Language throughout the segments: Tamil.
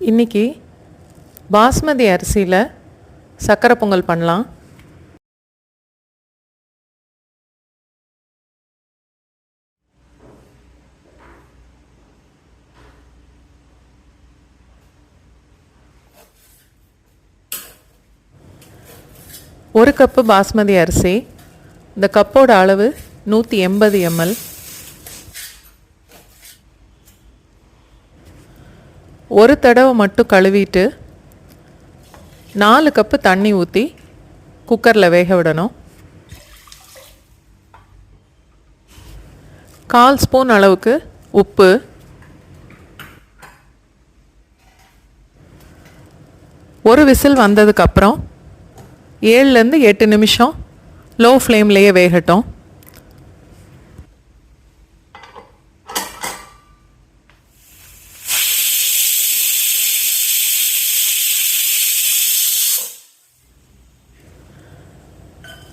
இன்றைக்கி பாஸ்மதி அரிசியில் சக்கரை பொங்கல் பண்ணலாம். ஒரு கப்பு பாஸ்மதி அரிசி. இந்த கப்போட அளவு 180 ml. ஒரு தடவை மட்டும் கழுவிட்டு 4 கப்பு தண்ணி ஊற்றி குக்கரில் வேக விடணும். 1/4 ஸ்பூன் அளவுக்கு உப்பு, ஒரு விசில் வந்ததுக்கப்புறம் 7லேருந்து 8 நிமிஷம் லோ ஃப்ளேம்லேயே வேகட்டும்.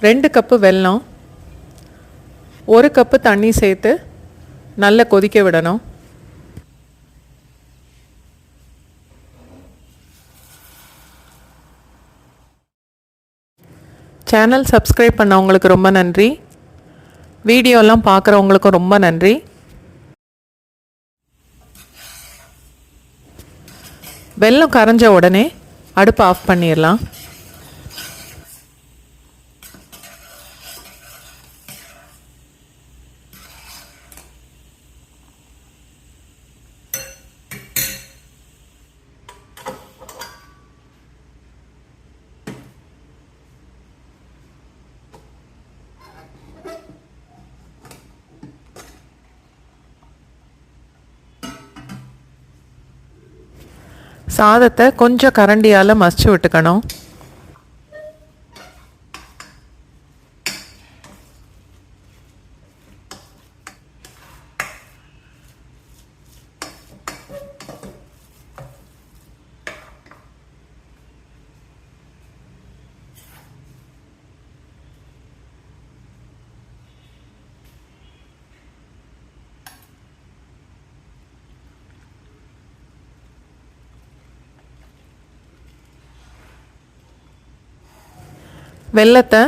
ரெண்டு கப்பு வெல்லம், 1 கப்பு தண்ணி சேர்த்து நல்லா கொதிக்க விடணும். சேனல் சப்ஸ்கிரைப் பண்ணவங்களுக்கு ரொம்ப நன்றி. வீடியோலாம் பார்க்குறவங்களுக்கும் ரொம்ப நன்றி. வெல்லம் கரைஞ்ச உடனே அடுப்பை ஆஃப் பண்ணிடலாம். சாதத்தை கொஞ்சம் கரண்டியால் மசிச்சு விட்டுக்கணும். வெல்லத்தை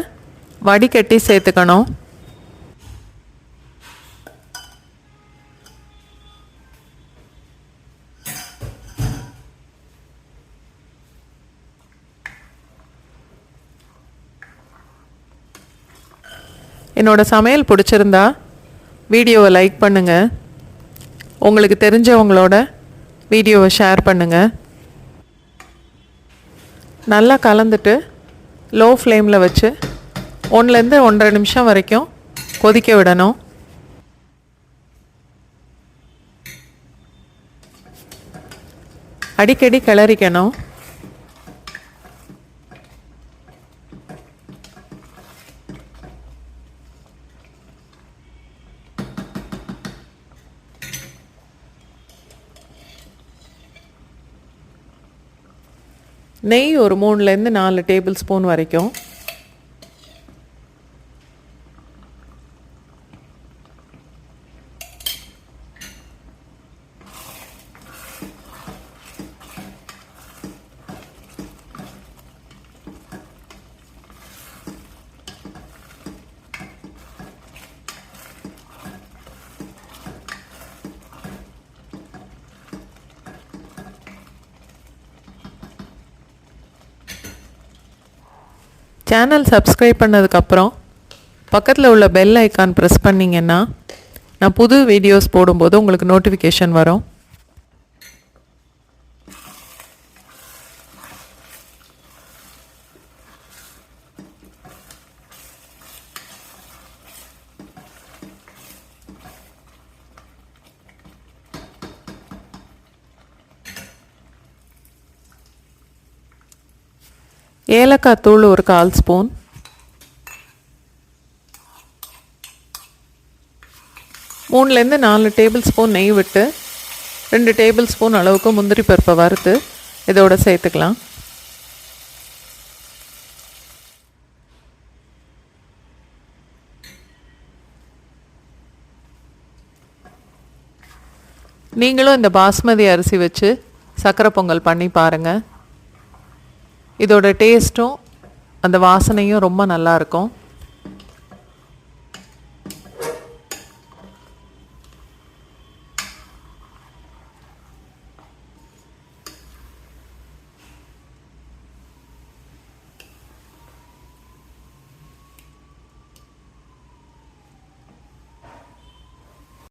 வடிகட்டி சேர்த்துக்கணும். என்னோட சமையல் பிடிச்சிருந்தா வீடியோவை லைக் பண்ணுங்கள். உங்களுக்கு தெரிஞ்சவங்களோட வீடியோவை ஷேர் பண்ணுங்கள். நல்லா கலந்துட்டு லோ ஃப்ளேமில் வச்சு 1லேருந்து 1.5 நிமிஷம் வரைக்கும் கொதிக்க விடணும். அடிக்கடி கிளறிக்கணும். நெய் ஒரு 3லேருந்து 4 டேபிள் ஸ்பூன் வரைக்கும். சேனல் சப்ஸ்கிரைப் பண்ணதுக்கப்புறம் பக்கத்தில் உள்ள பெல் ஐக்கான் ப்ரெஸ் பண்ணிங்கன்னா நான் புது வீடியோஸ் போடும்போது உங்களுக்கு நோட்டிஃபிகேஷன் வரும். ஏலக்காய் தூள் ஒரு 1/4 ஸ்பூன், மூணுலேருந்து 4 டேபிள் ஸ்பூன் நெய் விட்டு 2 டேபிள் ஸ்பூன் அளவுக்கு முந்திரி பருப்பை வறுத்து இதோட சேர்த்துக்கலாம். நீங்களும் இந்த பாஸ்மதி அரிசி வச்சு சக்கரை பொங்கல் பண்ணி பாருங்கள். இதோட டேஸ்ட்டும் அந்த வாசனையும் ரொம்ப நல்லாயிருக்கும்.